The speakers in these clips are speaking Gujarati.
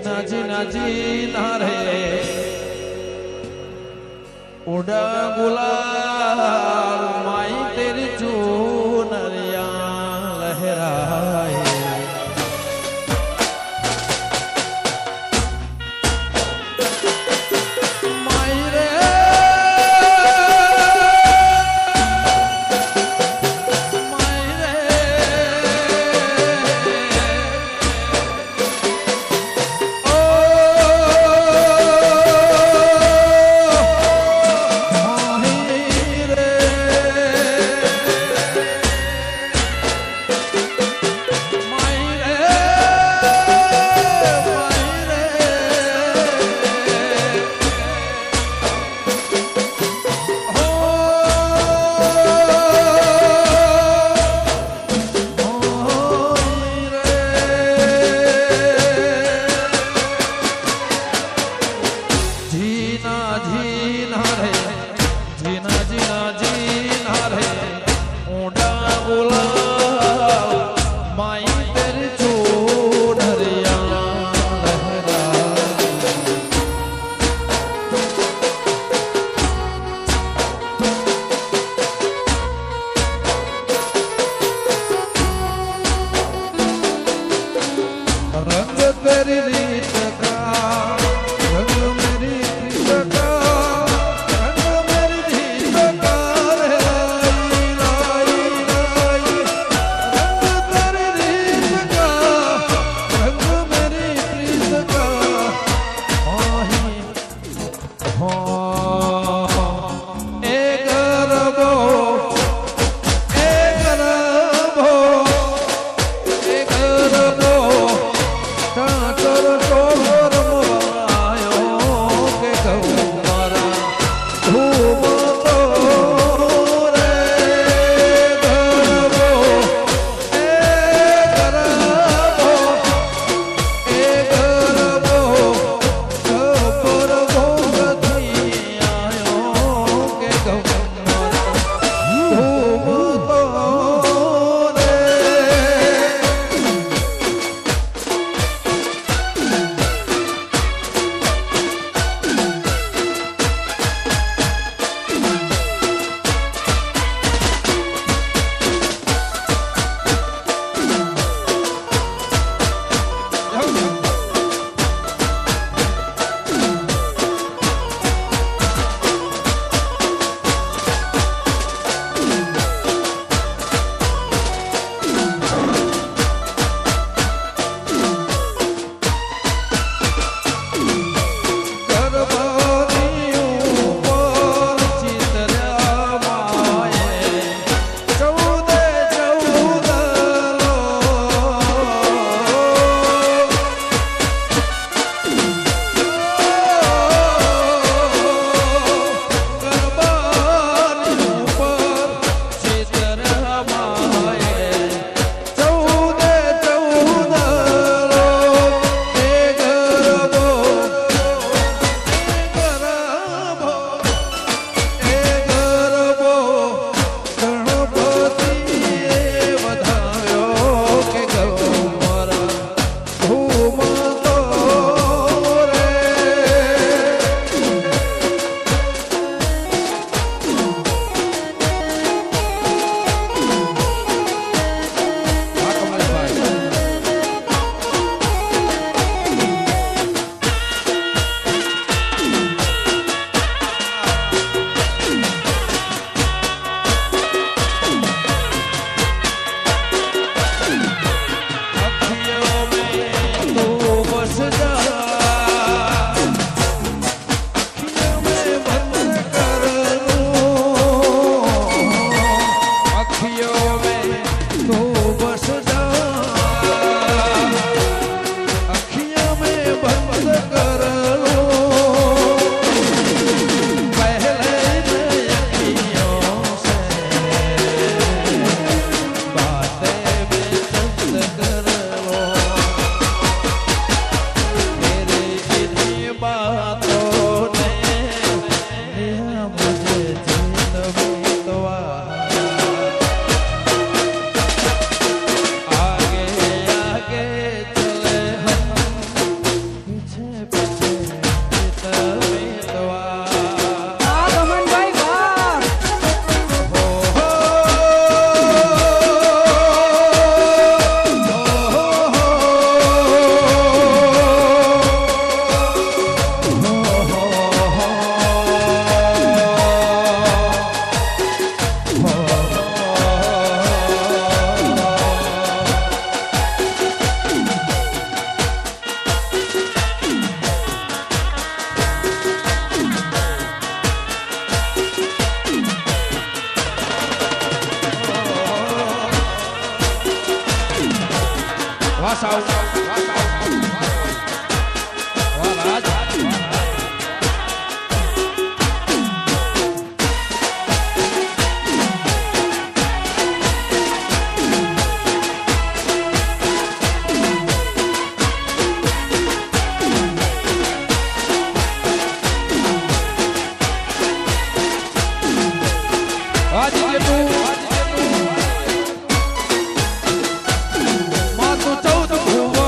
जीना जीना जीना रे उड़ा गुलाल माई तेरी चूनरिया लहराए વાસાવ માતું 14 ભુવન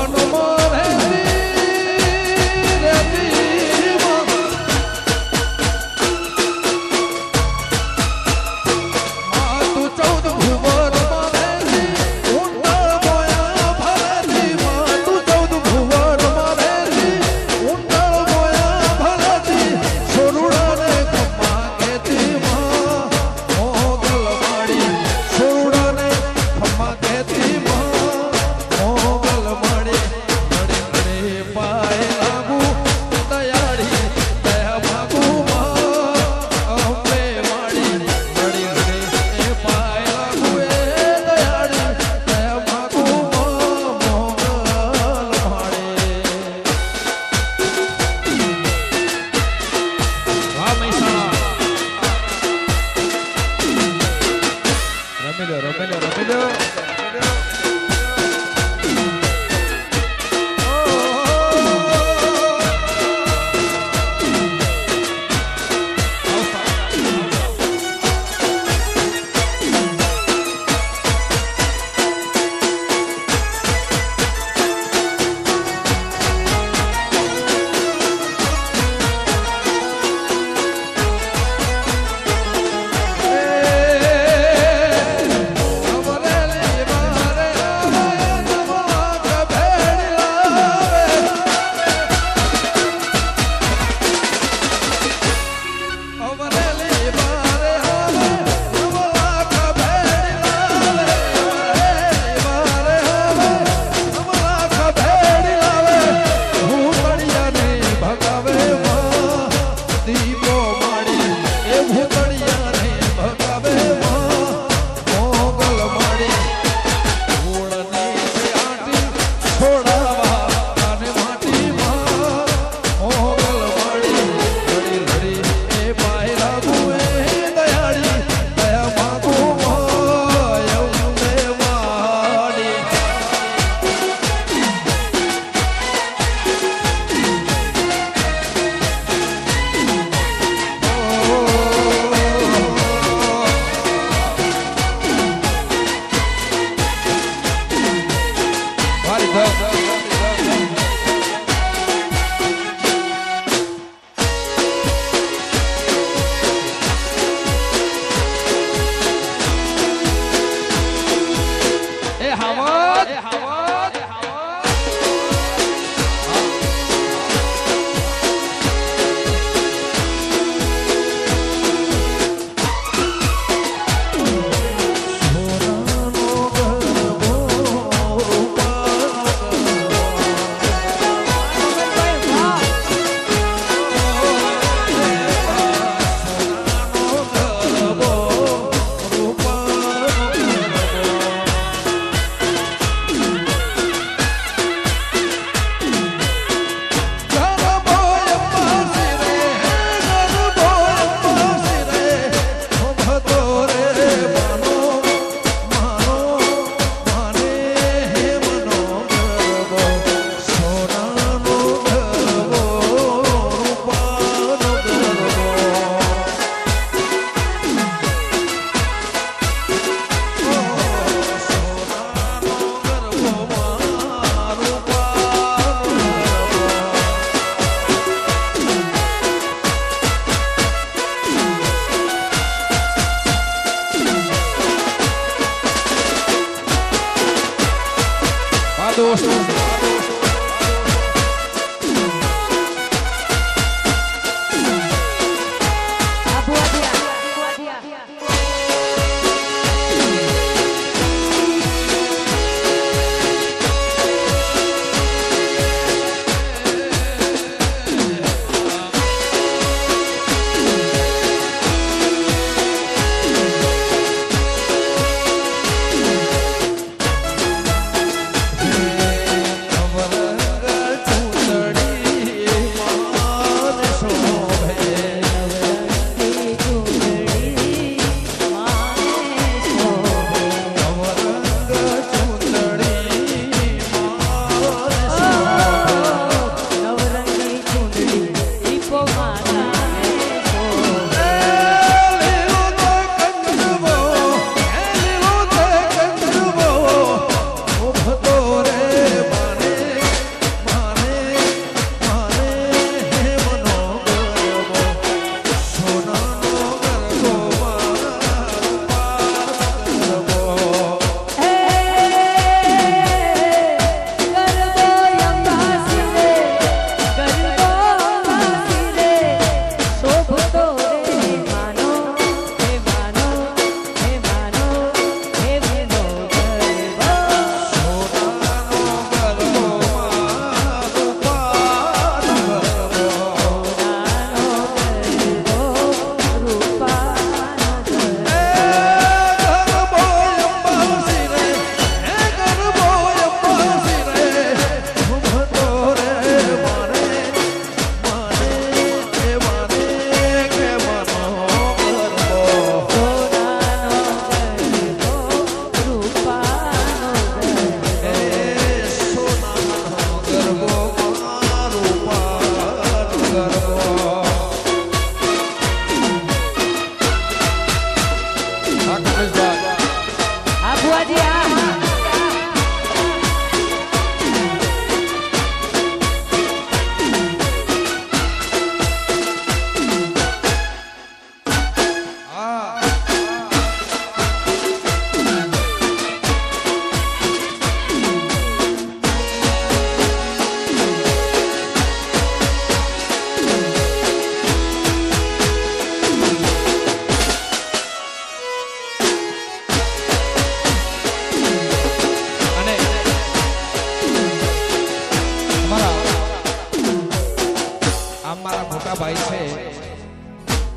મોટા ભાઈ છે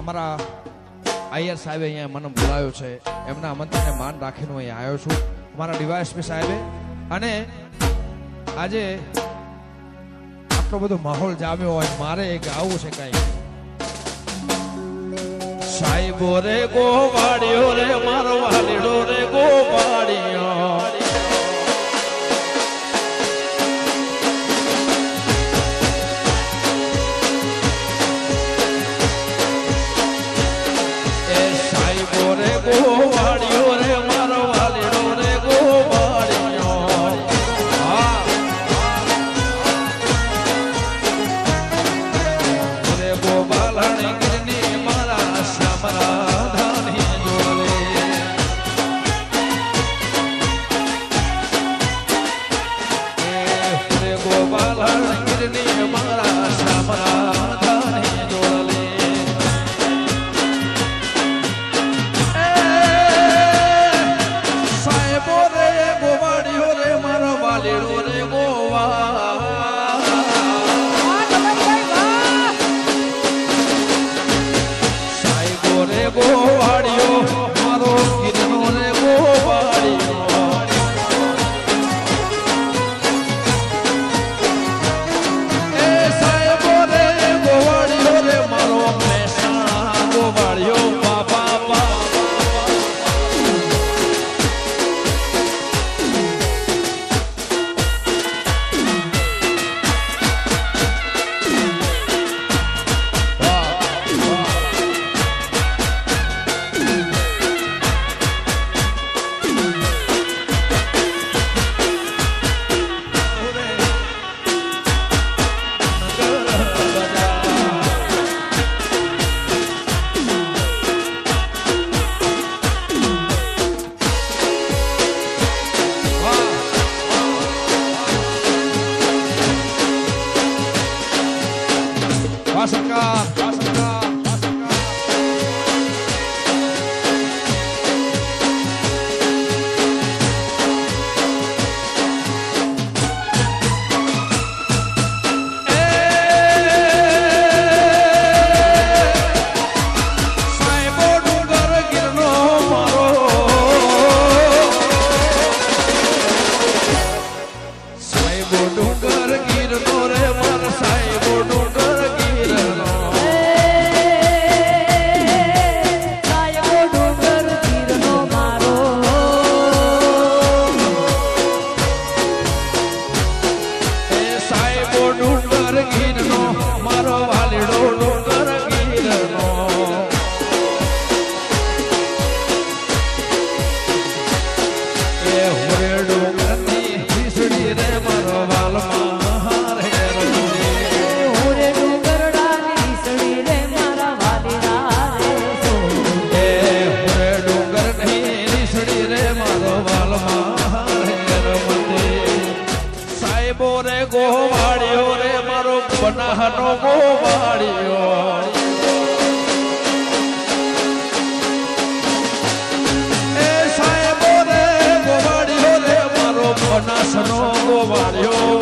અમારા આયર સાહેબે અહીંયા મને બોલાવ્યો છે, એમના આમંત્રણને માન રાખીને હું અહીંયા આવ્યો છું અમારા ડીવાયએસપી સાહેબે. અને આજે આટલો બધો માહોલ જામ્યો હોય, મારે ગાવું છે કઈ. સાહેબો રે ગોવાડિયો રે મારો વાલીડો રે ગોવાડિયો, એ સાહેબો રે ગોવાડિયો રે મારો વાલીડો રે ગોવાડિયો. રે ગોવાલણી ગિરની મારા શ્યામરા ધાની જોડે, રે ગોવાલણી ગિરની મારા શ્યામરા ધાની જોડે. સાહેબો રે ગોવાડિયો રે મારો વાલીડો રે ગોવા, સાહેબો રે ગોવાડિયો મારો ગિરનો રે ગોવાડિયો. એ સાહેબો રે ગોવાડિયો રે મારો મહેસાણા ગોવાડિયો. બાબા બાબા સરકાર સાહેબો ડુંગર ગિરનો મારો, સાહેબો ડુંગર ગિરનો રે મારો સાહેબો ડુંગર ગિરનો. એ સાહેબો ડુંગર ગિરનો મારો વાલીડો ડુંગર ગિરનો. એ હોરે ડુંગરની ખીસડી રે મારો વાલમાં રે રમણી. હોરે ડુંગરડાની ઈસળી રે મારા વાલીડા રે સો. એ હોરે ડુંગરની ખીસડી રે મારો વાલમાં રે રમણી. સાહેબો રે ગોવાડિયો રે મારો બનાહનો ગોવાડિયો. એ સાહેબો રે ગોવાડિયો રે મારો બનાસનો ગોવાડિયો.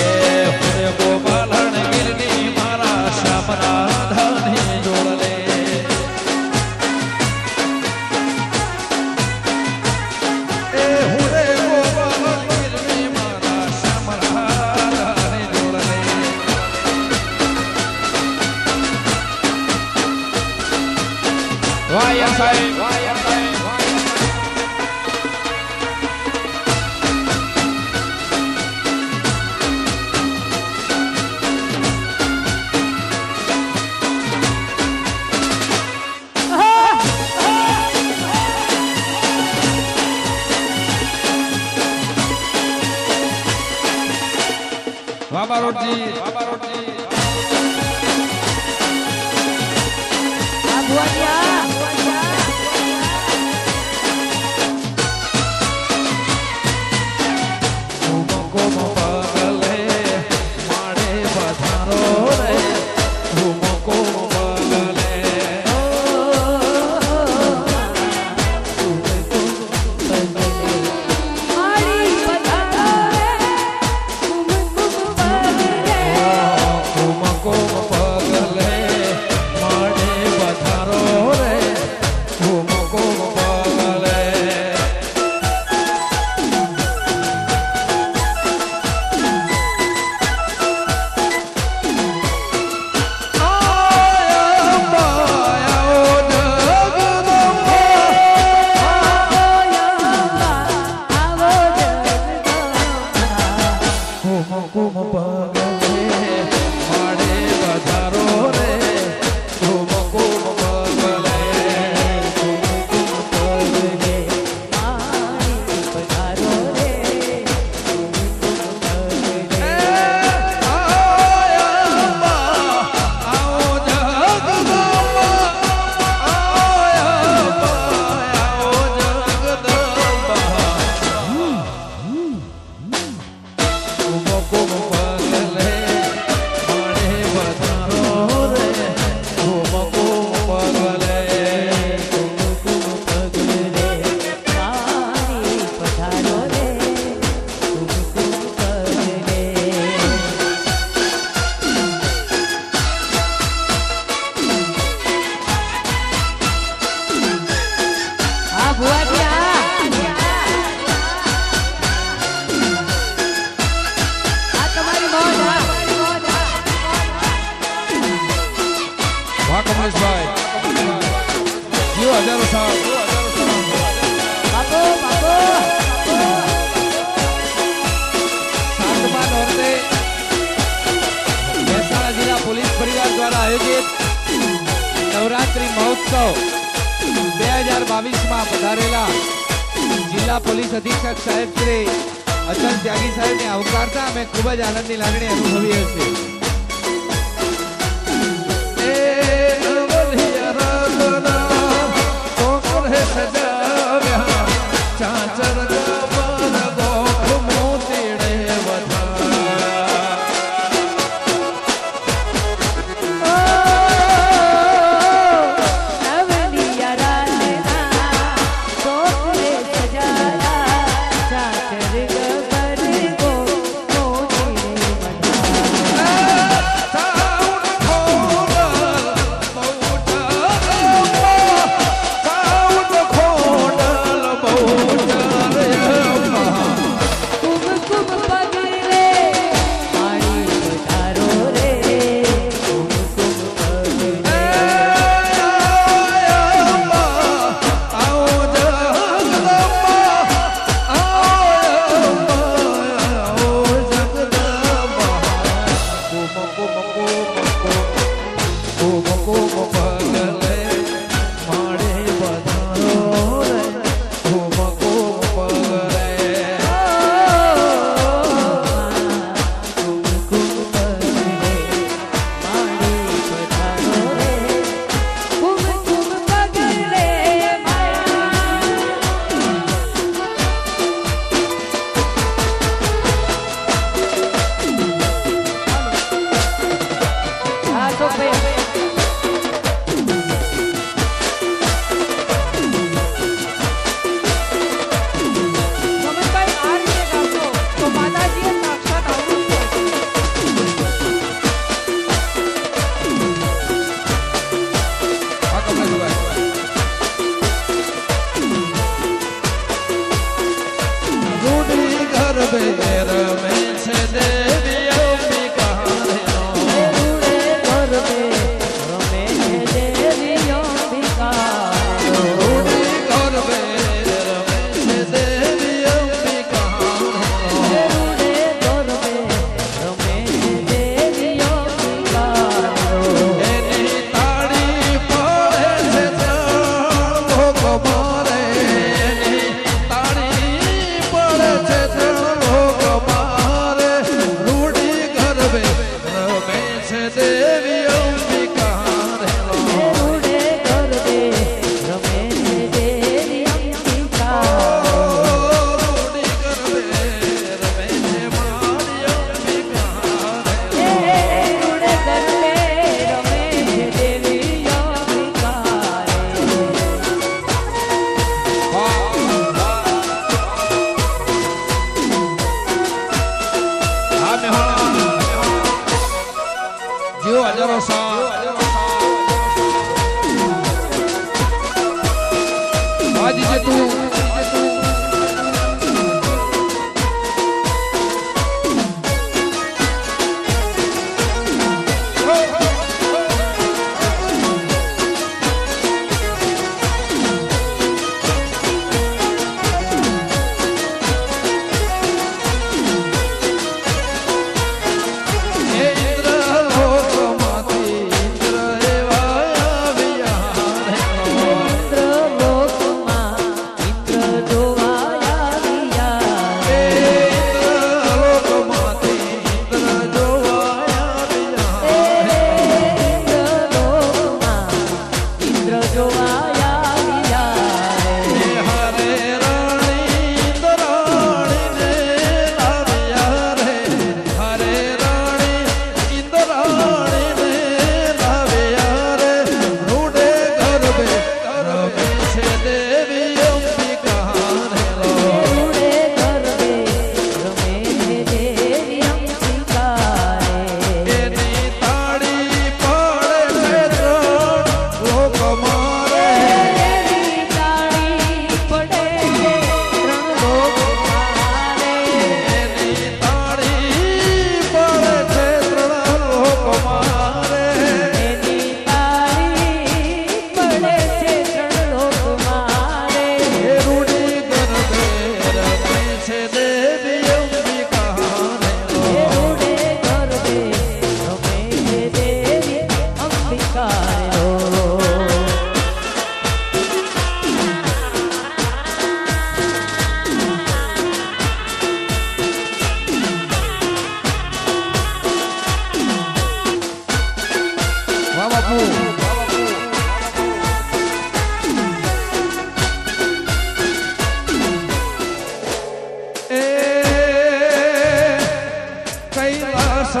એ હોરે ગોવાલણ ગિરની મારા શ્યામરા ધાની જોડે. એ હોરે ગોવાલણ ગિરની મારા શ્યામરા ધાની જોડે. વાય સાહેબ વાય સાહેબ. બાબા રોડજી બાબા રોડજી આ ભુવાનિયા ગોમો પગલે માડે પધારો રે. ગોમો પગલે મારી પધારો રે દ્વારા આયોજિત નવરાત્રી મહોત્સવ 2022 પધારેલા જિલ્લા પોલીસ અધિક્ષક સાહેબ શ્રી અચલ ત્યાગી સાહેબને આવકારતા અમે ખૂબ જ આનંદની લાગણી અનુભવીએ છીએ.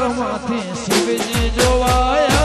કૈલાસમાંથી શિવજી જોવાયા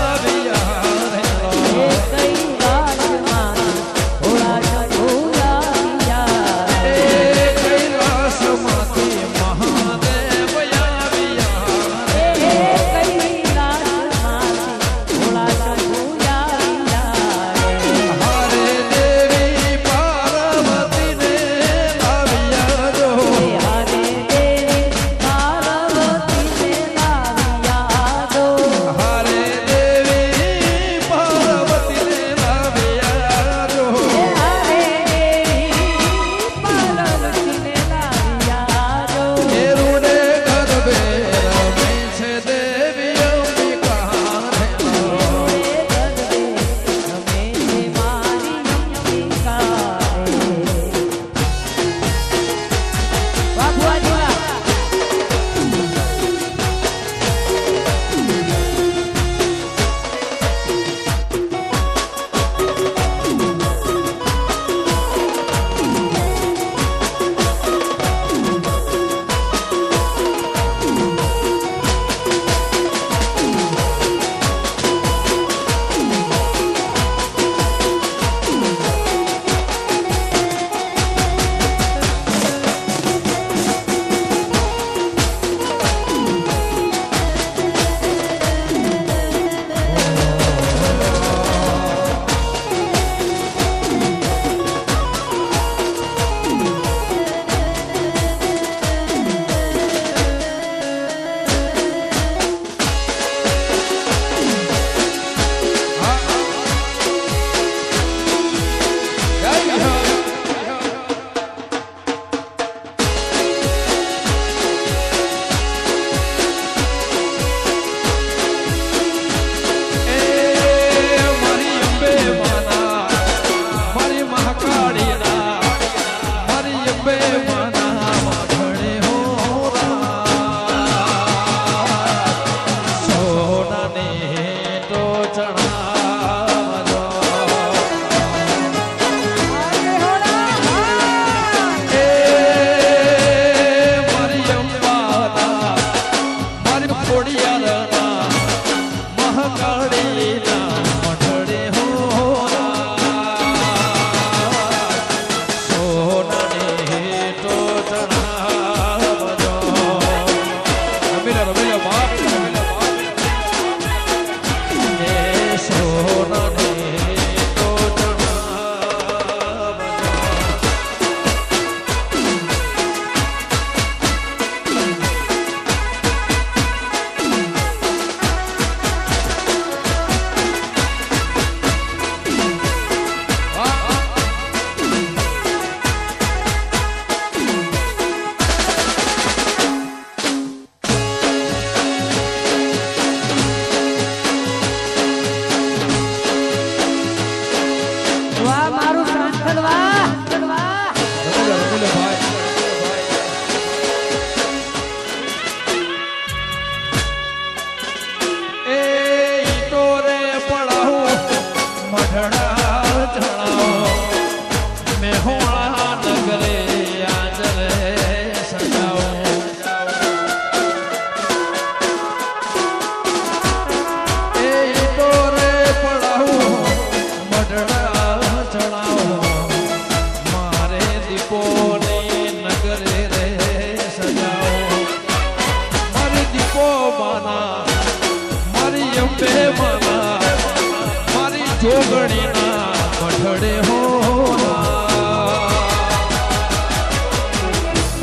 જોગણીના મઠડે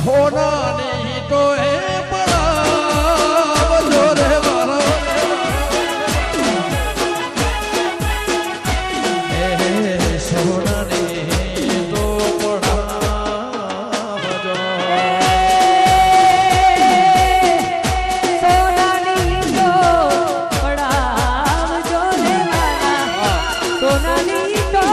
હોના નહીં તો એ પડાવજો રે મારો એ સોના નહીં તો પડાવજો સોનાની તો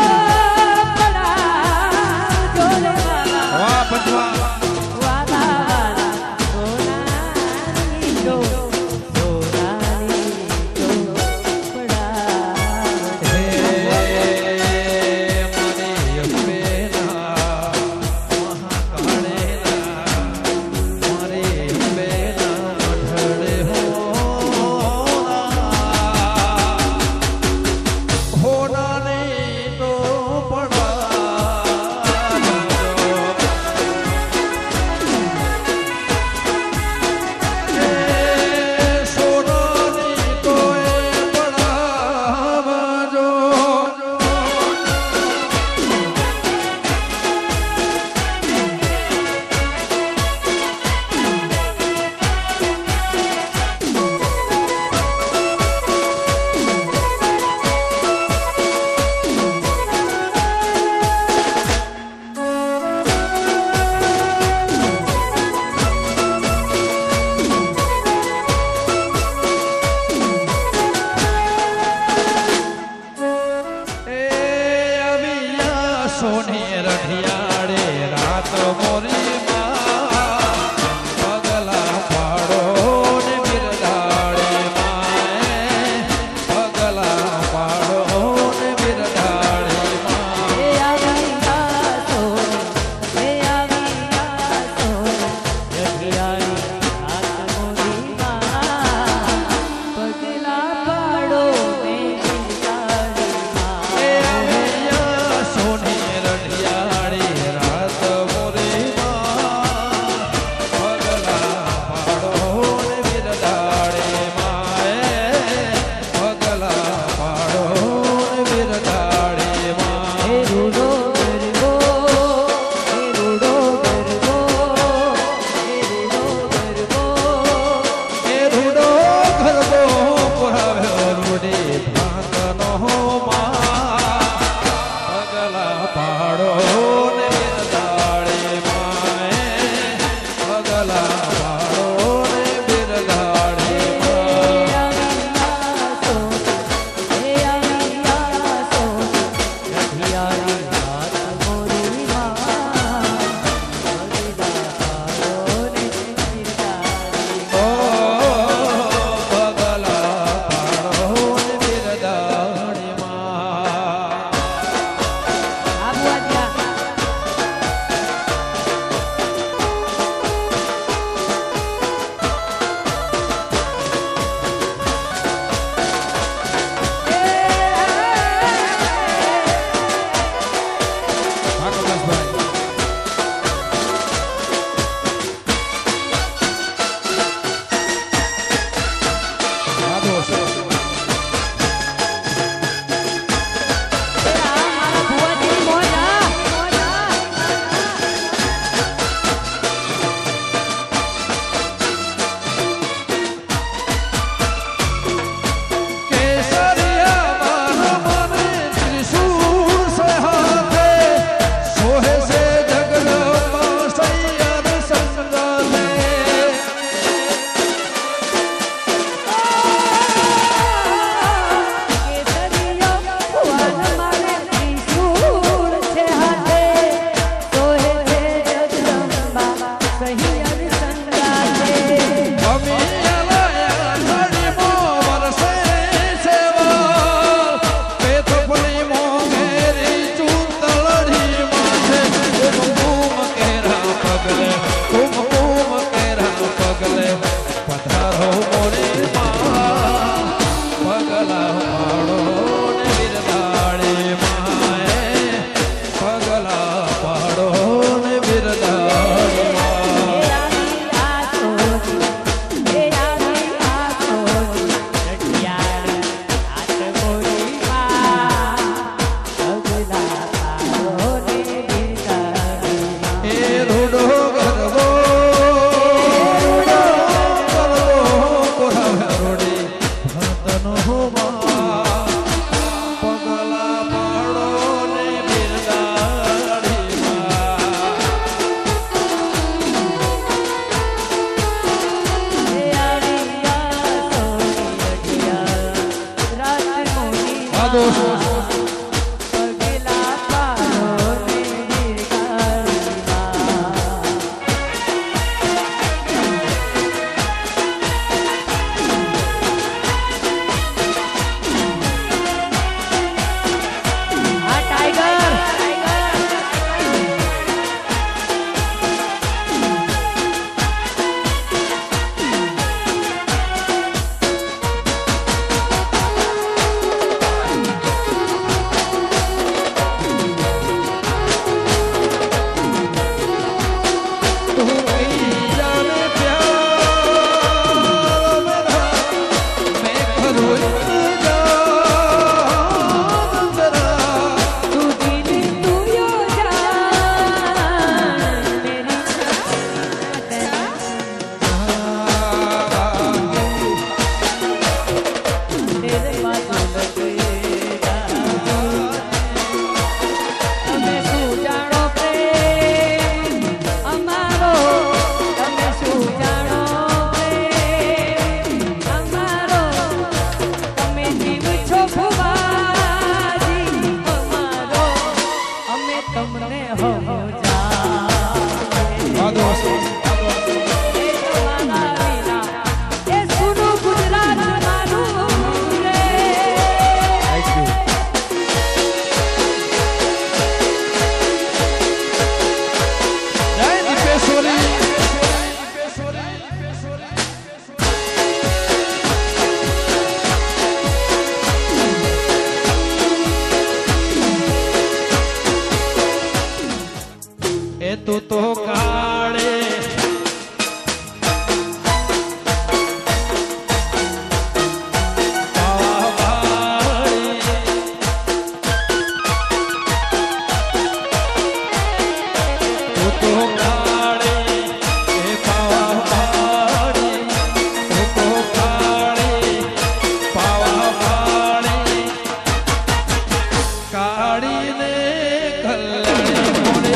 તું તો કાળે કાળીને કલ્યાણી મોડે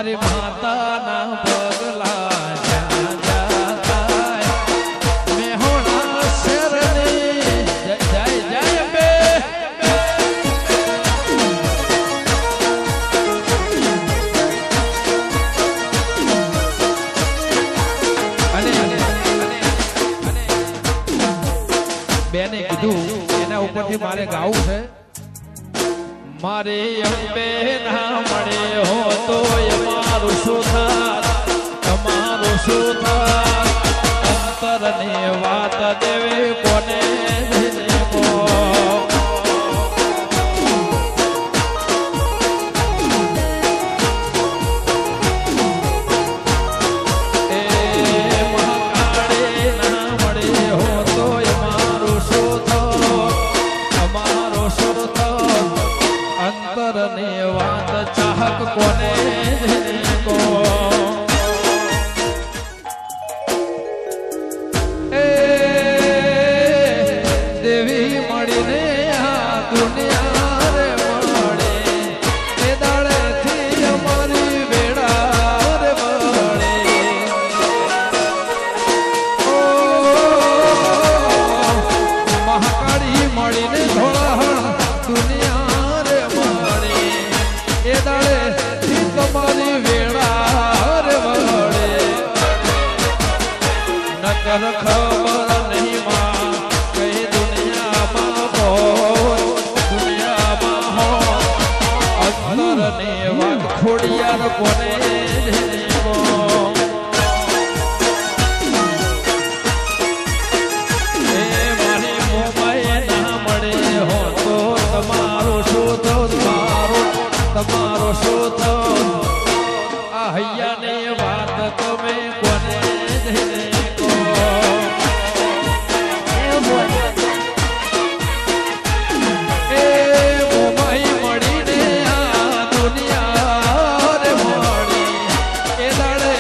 મારી માતાના પગલા જ્યાં જ્યાં થાય મેહોણા શેરની જય જય જય અંબે. બેને કીધું એના ઉપરથી મારે ગાવું છે. મારે અંબે ના મળે હો તો મારું શું થાત, તમારું શું થાત, અંતરની વાત દેવી કોને દેવો. અંતરની વાત ચાહક કોને કો. એ દેવી મળીને આ દુનિયા રે મળે એ દાડેથી અમારી વેળા રે મળે. ઓ મહાકાળી મળીને ધોળા દુનિયા એ દાડે તમારી વેળા રે વળે. નકર ખબર નહીં માં કઈ દુનિયામાં બોલ દુનિયામાં હો અંતરની વાત ખોડિયાર કોને દેવો. એ મારી મોમાએ ના મળે હો તો તમારું શું થયું, તમારો શું થયો. આ હૈયાની વાત તમે કોને કહો. એ મોમાઈ મળીને આ દુનિયા રે મળી એ દાડે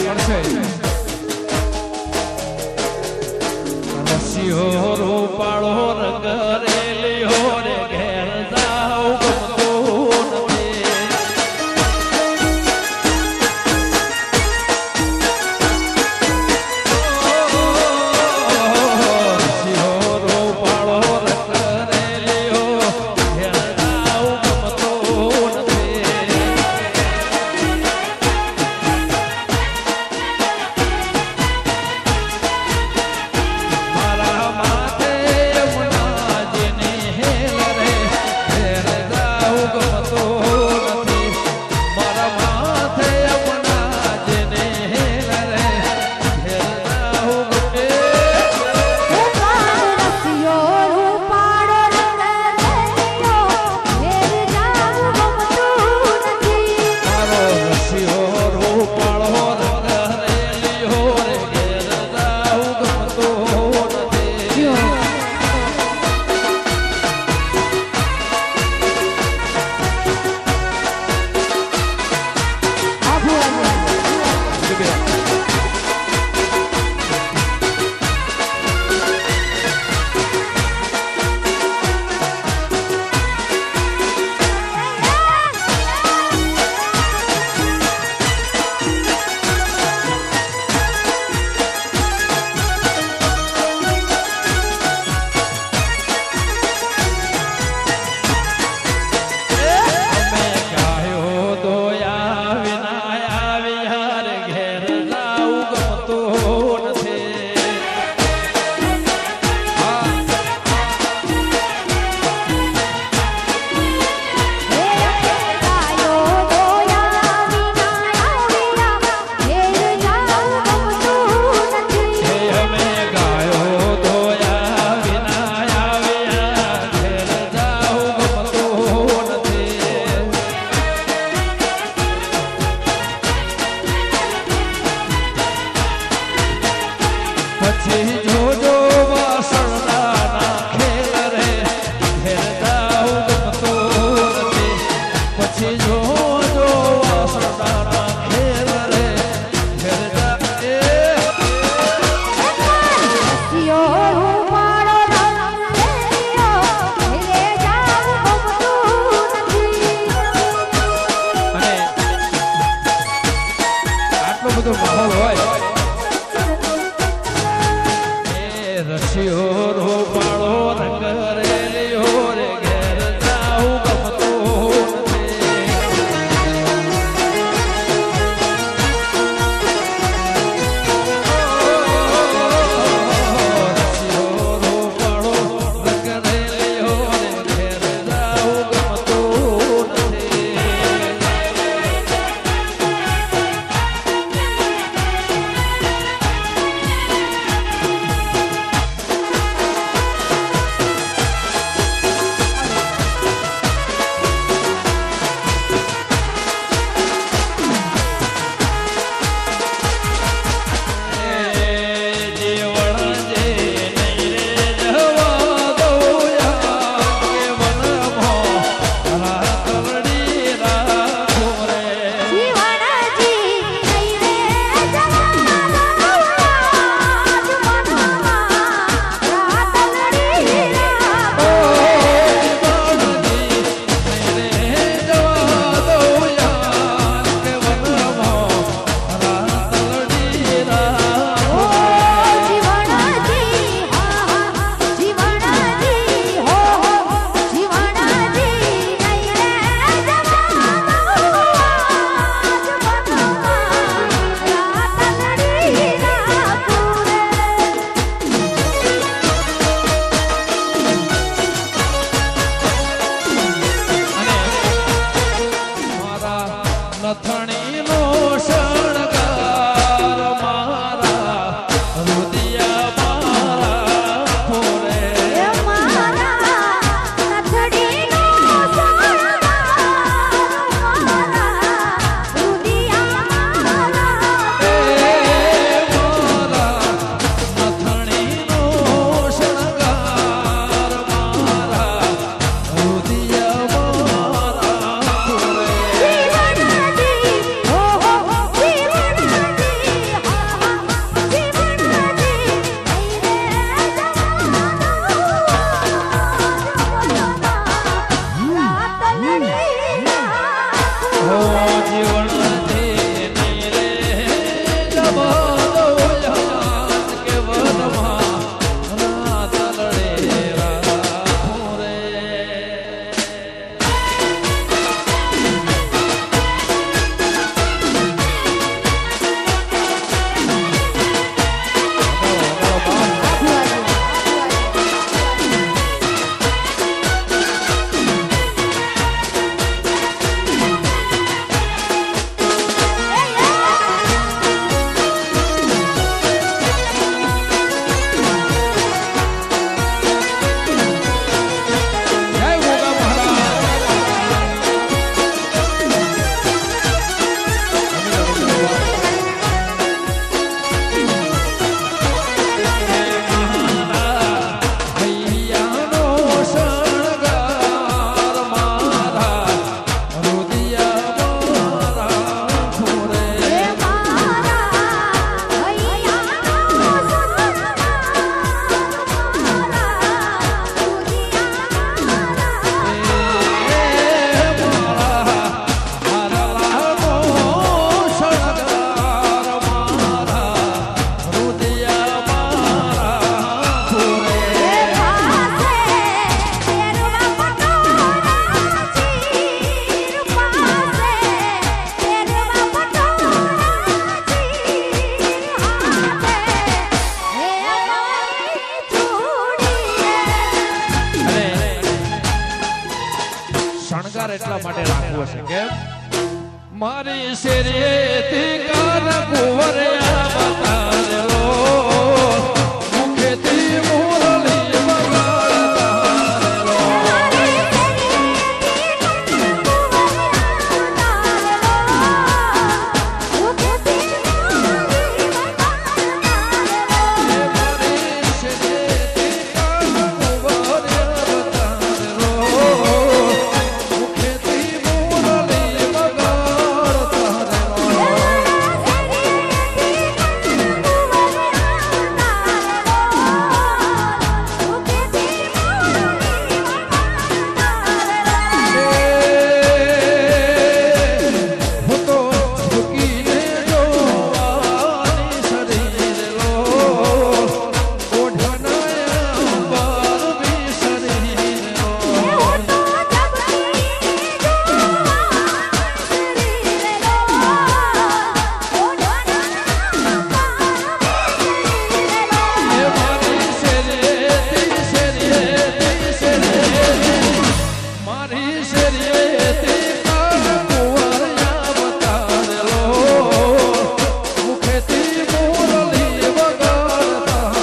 મળશે રસિયો રૂપાળો રંગ રેલિયો રે ઘેર જાઉં ગમતું નથી રસિયો રૂપાળો રંગ રેલિયો ઘેર જાઉં ગમતું નથી મારા માથે યમુના જેને હેલ રે ઘેર જાઉં ગમતું નથી મારા માથે યમુના જેને હેલ રે ઘેર જાઉં ગમે રસિયો રૂપાળો રંગ રેલિયો ઘેર જાઉં ગમતું નથી મારો રસિયો રૂપાળો રંગ રેલિયો રે ઘેર જાઉં ગમતું નથી અમે ગાયો દોયા વિના આવ્યા રે ઘેર જાઉં ગમતું નથી ગાયો દોયા વિના આવ્યા ઘેર જાઉં ગમતું નથી અમે ગાયો દોયા વિના આવ્યા ઘેર જાઉં ગમતું નથી પછી જોજો વાસણના ખેલ રે ઘેર જાઉં ગમતું નથી પછી જોજો વાસણના ખેલ રે ઘેર રસિયો રૂપાળો રંગ રેલિયો ઘેર જાઉં ગમતું નથી અને આટલો બધો માહોલ હોય એ રસિયો રૂપાળો રંગ રેલિયો રે ઘેર જાઉં ગમતું નથી માટે રાખવું હશે કેમ મારી શેરીએથી કાન કુંવરિયા બતારેલો મુખેથી મુરલી વગાડતારેલો મારી શેરીએથી કાન કુંવરિયા બતારેલો મુખેથી મુરલી વગાડતારેલો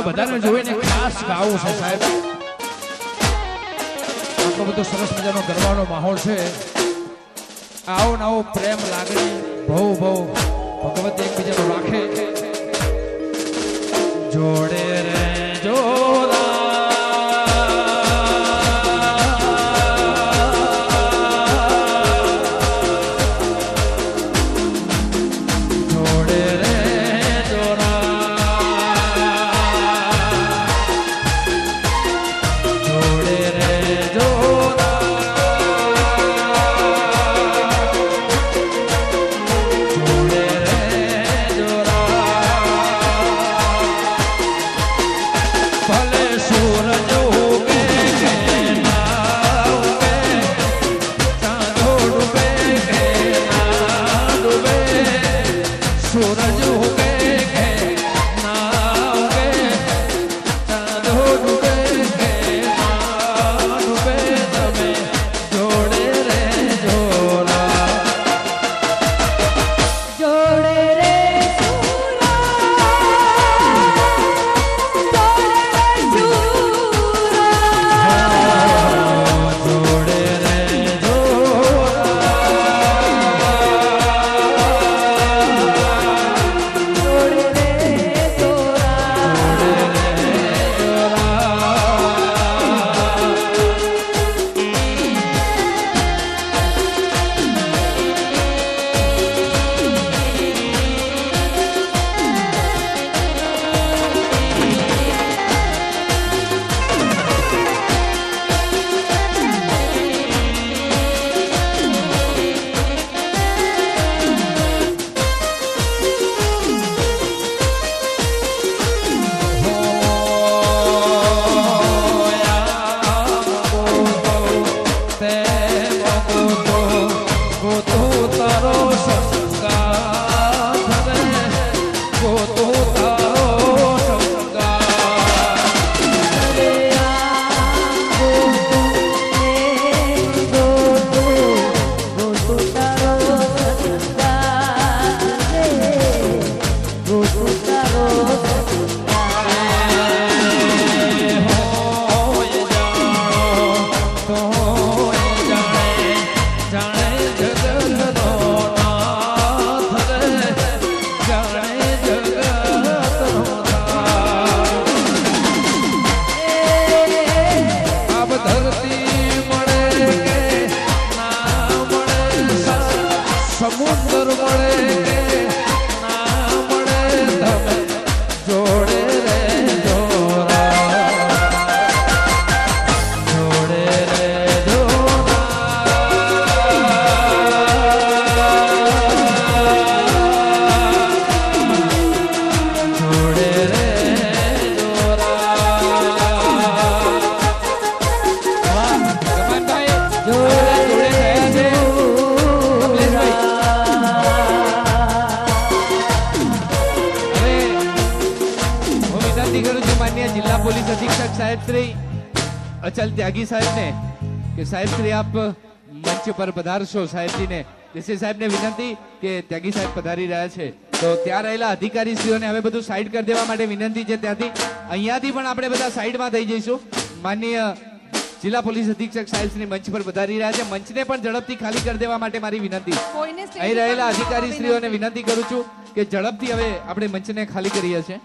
બધાને જોઈને ખાસ ગાવું છે સાહેબ આટલો બધો સરસ મજાનો ગરબાનો માહોલ છે આવો ને આવો પ્રેમ લાગણી બહુ ભગવત એકબીજાનો રાખે જોડે રે જોડા જોડે રે જોરા सूरज उगे के ना उगे, चांद डूबे के ना डूबे, तमे जोड़े रे जोड़ा, જોડે રે સુરા, જોડે રે સુરા, जोड़े रे जोड़ा, જોડે રે સમુદ્ર મળે કે ના મળે, તમે જોડે રે જોડા, જોડે રે જોડા, જોડે રે જોડા. વાહ ગમનભાઈ, જોડે જોડે થયા છે કમલેશભાઈ. હવે હું વિનંતી કરું છું માનનીય જિલ્લા પોલીસ અધિક્ષક સાહેબ શ્રી અચલ ત્યાગી સાહેબને કે સાહેબ શ્રી આપ મંચ પર પધારશો. સાહેબજીને ડીસી સાહેબને વિનંતી કે ત્યાગી સાહેબ પધારી રહ્યા છે, તો ત્યાં રહેલા અધિકારીશ્રીઓને હવે બધું સાઈડ કરી દેવા માટે વિનંતી છે. ત્યાંથી અહીંયાથી પણ આપણે બધા સાઈડમાં થઈ જઈશું. માનનીય જિલ્લા પોલીસ અધિક્ષક સાહેબ શ્રી મંચ પર પધારી રહ્યા છે. મંચને પણ ઝડપથી ખાલી કરી દેવા માટે મારી વિનંતી. કોઈને સ્ટેજ અહીં ઉપર રહેલા ન અધિકારીશ્રીઓને આવવા વિનંતી કરું છું કે ઝડપથી હવે આપણે મંચને ખાલી કરીએ છીએ.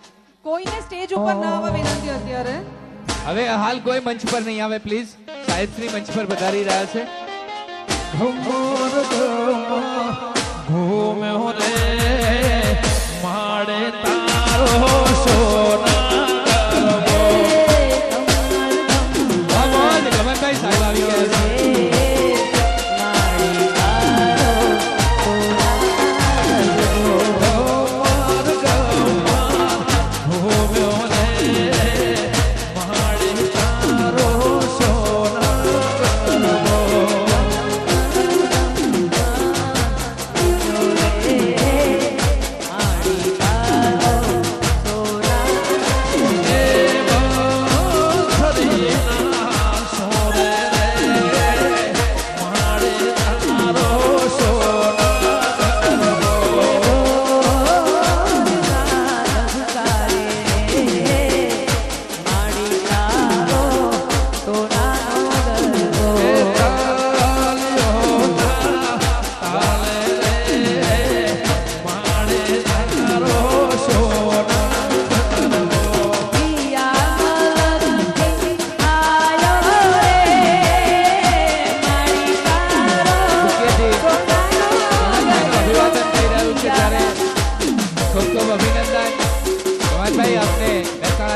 કોઈને સ્ટેજ ઉપર ન આવવા વિનંતી અત્યારે. હવે હાલ કોઈ મંચ પર નહીં આવે પ્લીઝ. સાહેબ શ્રી મંચ પર પધારી રહ્યા છે. ઘૂમ્યો રે માડે તારો સોના કરવો. ગમનભાઈ સાહેબ આવી ગયા છે.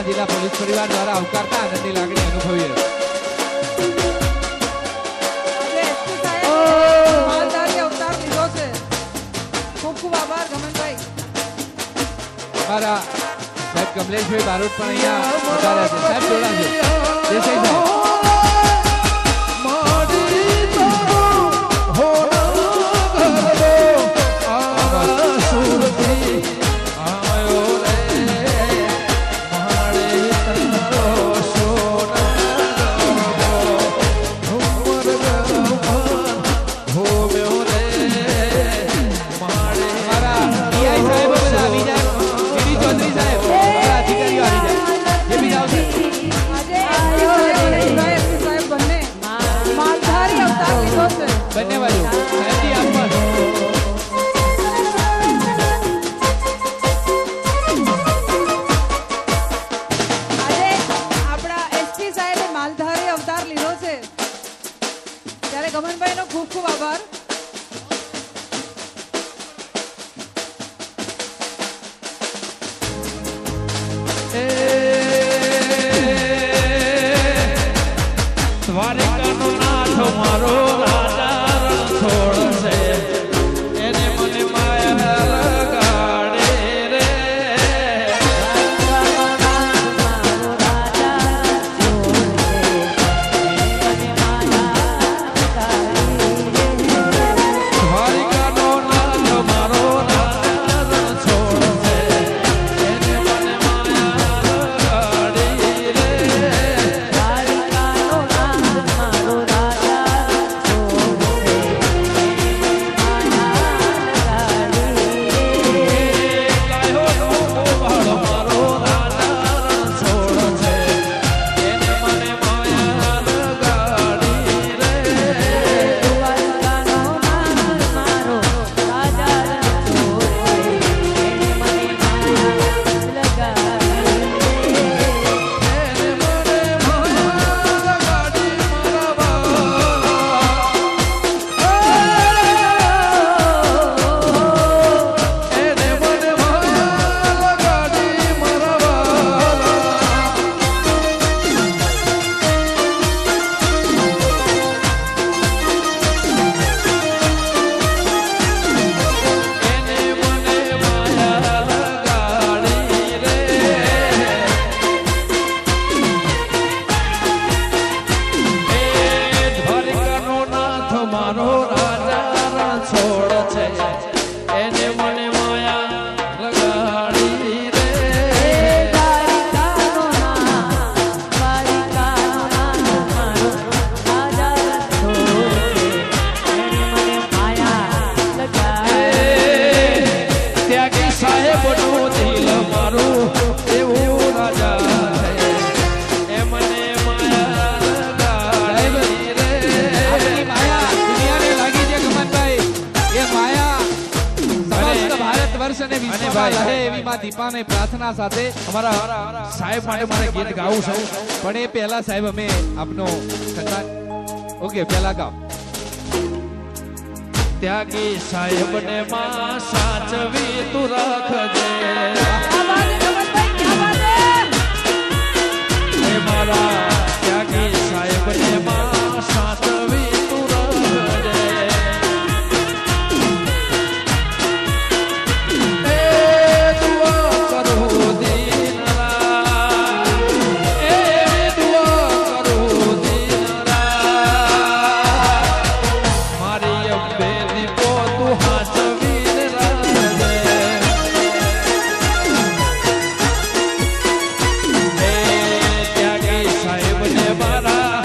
જિલ્લા પોલીસ પરિવાર દ્વારા આવકારતા આનંદની લાગણી અનુભવી હતી. આજે એસપી સાહેબ માલધારી અવતાર લીધો છે. ખૂબ ખૂબ આભાર ગમનભાઈ. અમારા સાહેબ કમલેશભાઈ બારોટ પણ અહીંયા પધાર્યા છે. સાહેબ જોડાશે. દેસાઈ સાહેબ. સુરતી વર્ષ અને અને વિશ્વમાં ભાઈ, રહે એવી માં દીપાને પ્રાર્થના સાથે અમારા સાહેબ માટે મારે ગીત ગાવું છે. પણ એ પહેલા સાહેબ અમે આપનો સન્માન ઓકે પહેલા ગાઓ. ત્યાગી સાહેબ ને માં સાચવી તું રાખજે ક્યાં બાત હે ગમનભાઈ, ક્યાં બાત હે. એ મારા ત્યાગી સાહેબ ને માં સાચવી તું રાખજે એ દુઆ કરું દીનરા એ દુઆ કરું દીનરા મારી અંબે દીપો તું હાચવીને રાખજે એ ત્યાગી સાહેબ ને મારા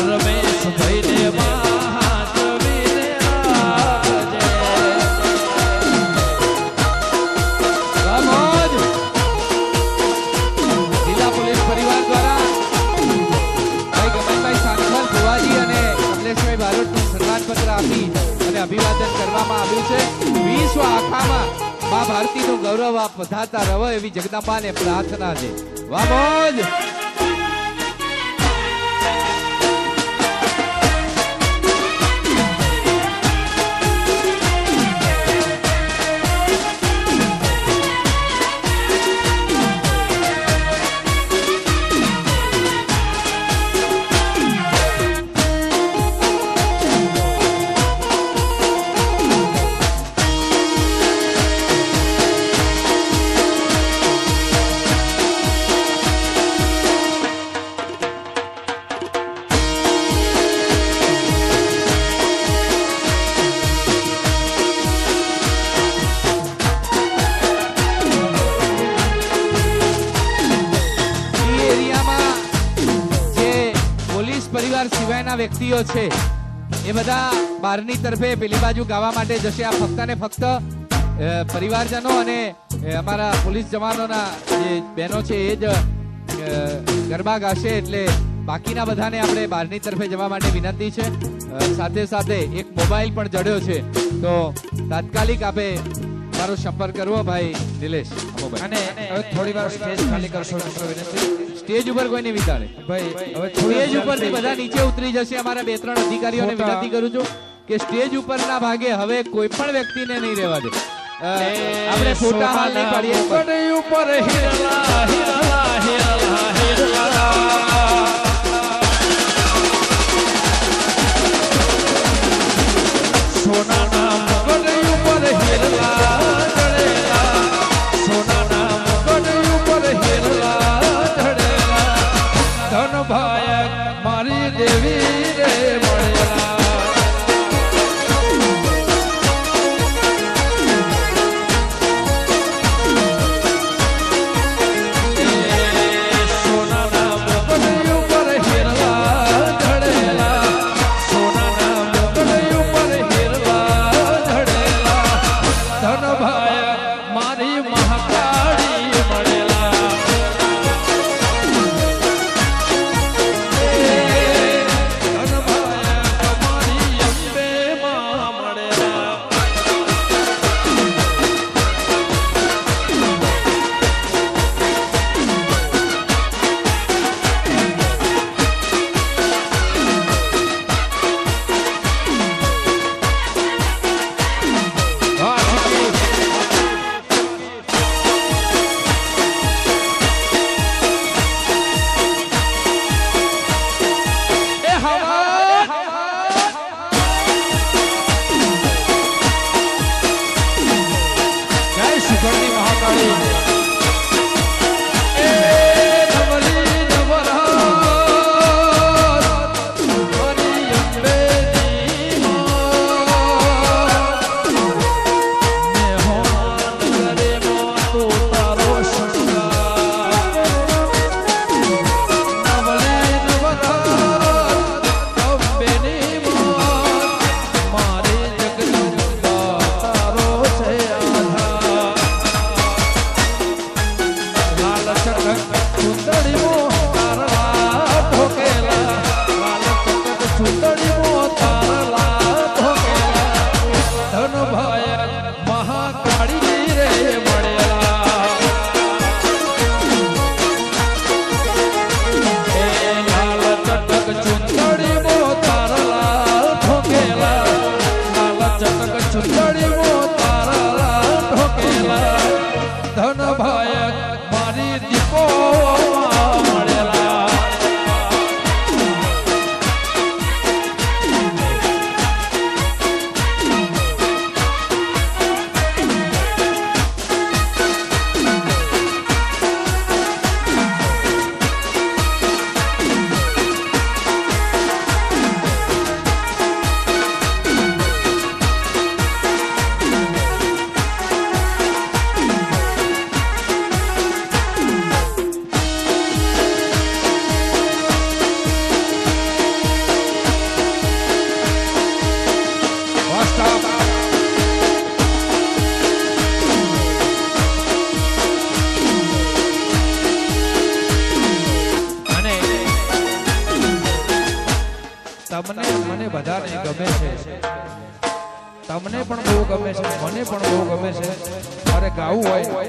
રમેશભાઈ ને માં હાચવીને રાખજે રામોજ જિલ્લા પોલીસ પરિવાર દ્વારા ભાઈ ગમનભાઈ સાંખલ ભુવાજી અને કમલેશભાઈ બારોટનું સન્માનપત્ર આપી અને અભિવાદન કરવામાં આવ્યું છે. વિશ્વ આખામાં મા ભારતીનું ગૌરવ આપ વધારતા રહો એવી જગદંબાને પ્રાર્થના છે. વાહ મોજ. પરિવાર સિવાયના વ્યક્તિઓ છે એ બધા બહારની તરફે પેલી બાજુ ગાવા માટે જશે. આ ફક્ત ને ફક્ત પરિવારજનો અને અમારા પોલીસ જવાનોના જે બહેનો છે એ જ ગરબા ગાશે એટલે બાકીના બધાને આપણે બહારની તરફે જવા માટે વિનંતી છે. સાથે સાથે એક મોબાઈલ પણ જડ્યો છે તો તાત્કાલિક આપે મારો સંપર્ક કરવો ભાઈ નિલેશ. અને હવે થોડી વાર સ્ટેજ ખાલી કરશો મિત્રો વિનંતી. સ્ટેજ ઉપર કોઈ નહીં વિચારે ભાઈ હવે સ્ટેજ ઉપરથી બધા નીચે ઉતરી જશે. અમારા 2-3 અધિકારીઓને ફોટા. વિનંતી કરું છું કે સ્ટેજ ઉપરના ભાગે હવે કોઈ પણ વ્યક્તિને નહીં રહેવા દે. આપણે ફોટા હાલ નહીં પાડીએ. પડી ઉપર હિરલા હિરલા હિરલા હિરલા સોનાના મુગટ ઉપર હિરલા ચડેલા સોનાના મુગટ ઉપર હિરલા ચડેલા ધન ભાઈ મારી દેવી રે મળેલા સોનાના મુગટ તમને પણ બહુ ગમે છે, મને પણ બહુ ગમે છે. મારે ગાવું હોય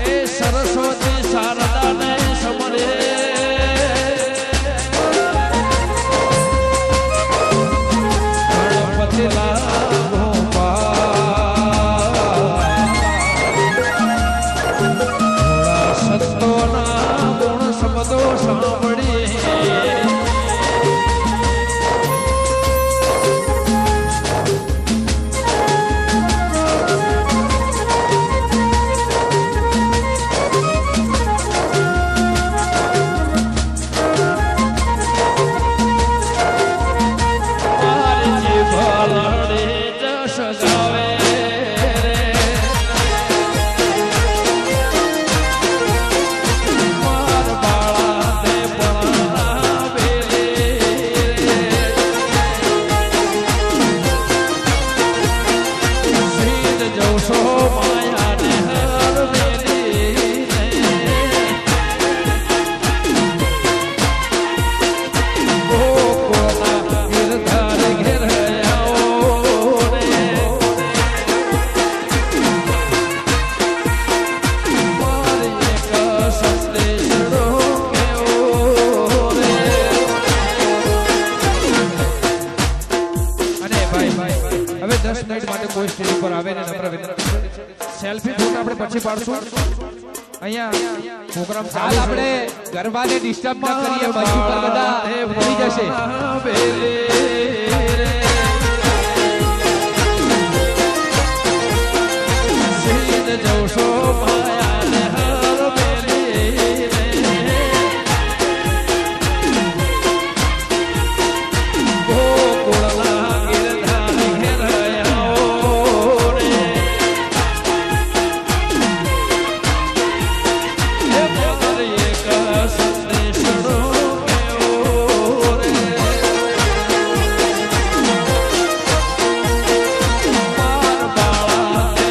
એ સરસ્વતી શારદાને સમરે ગણપતિ લાગો સંતોના ગુણ શબ્દો સાંભળી કોઈ સ્ટેજ પર આવે ને નમ્ર વિનંતી છે સેલ્ફી ફોટો આપણે પછી પાડશું. અહીંયા પ્રોગ્રામ ચાલુ છે. આપણે ગરબાને ડિસ્ટર્બ ન કરીએ, મંચ ઉપર બધા ભૂલી જશે. સીધ જવશો માયાને હર બેલી ગોકુળના ગિરધારી ઘેરાયા રે પદર એક સંદેશડો કેવો રે માર બાળા તે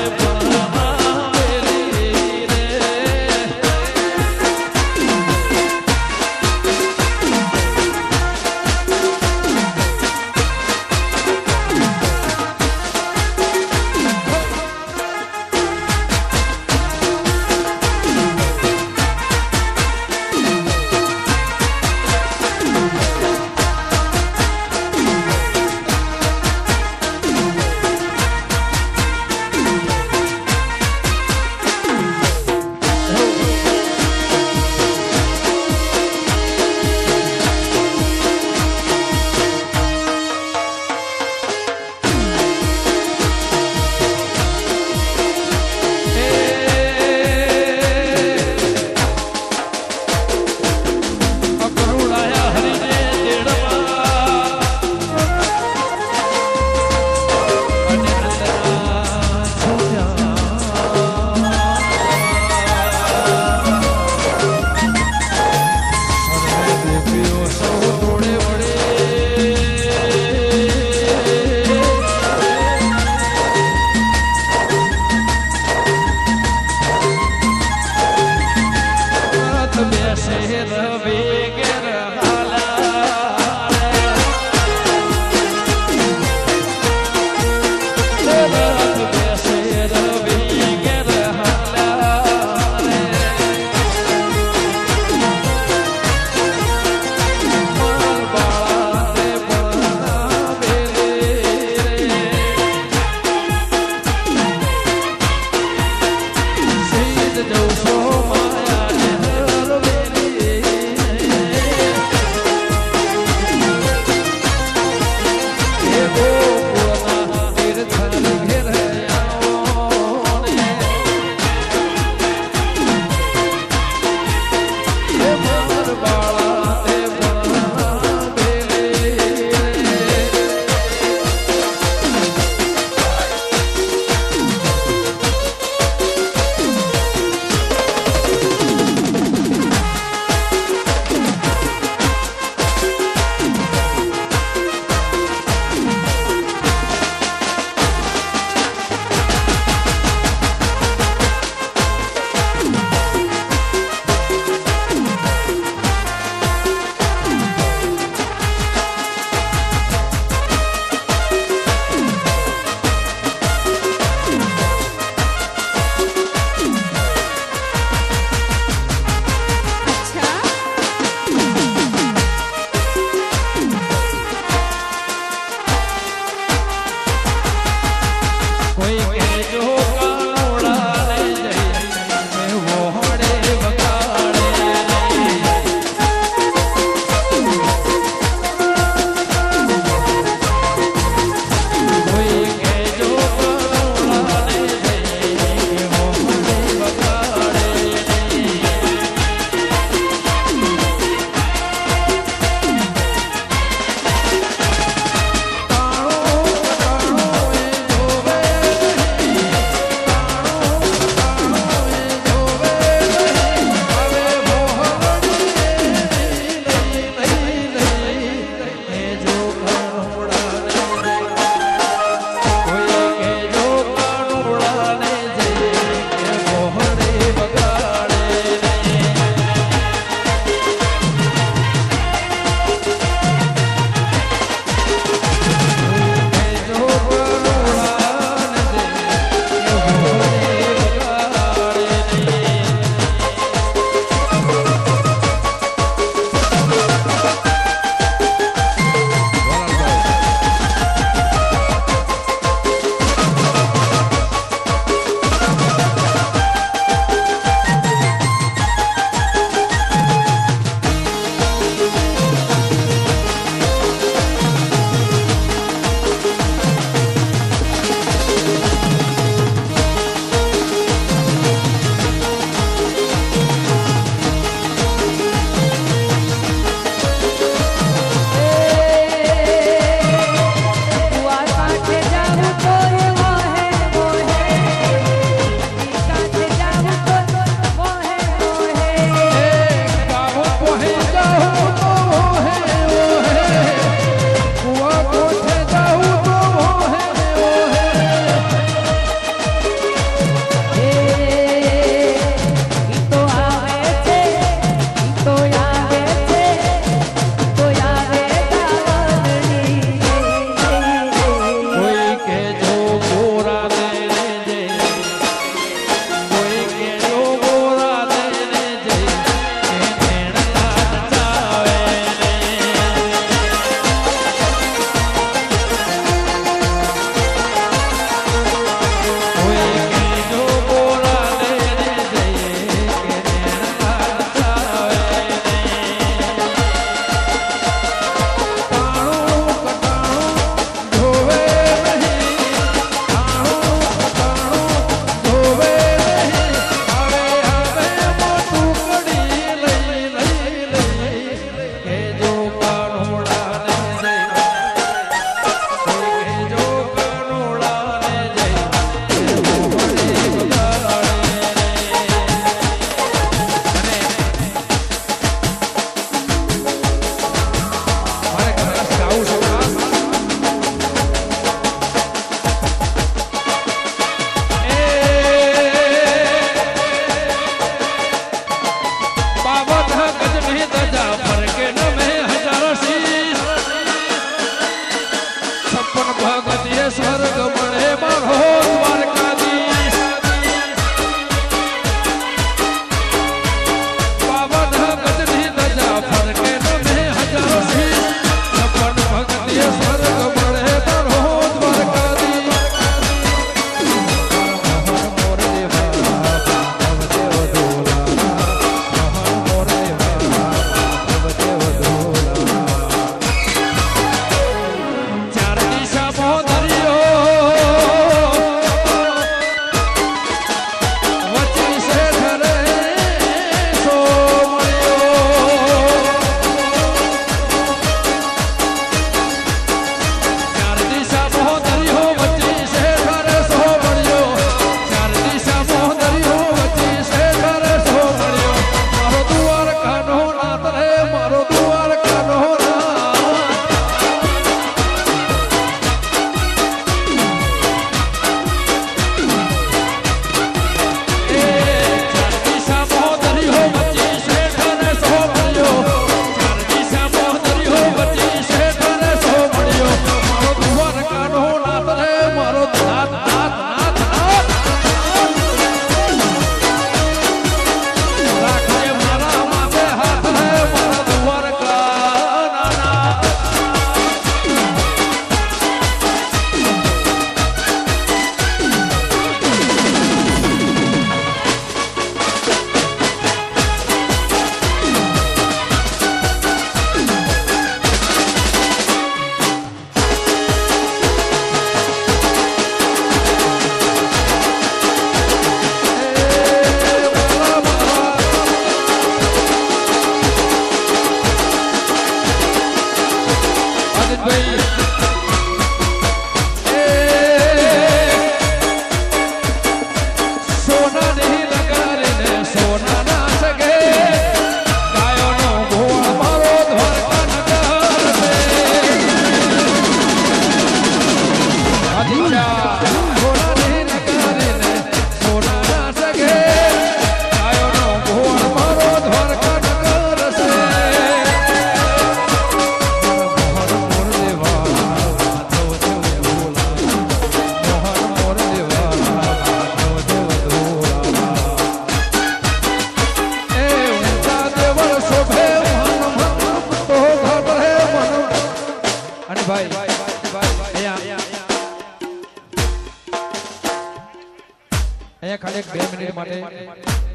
ખાલી એક 2 મિનિટ માટે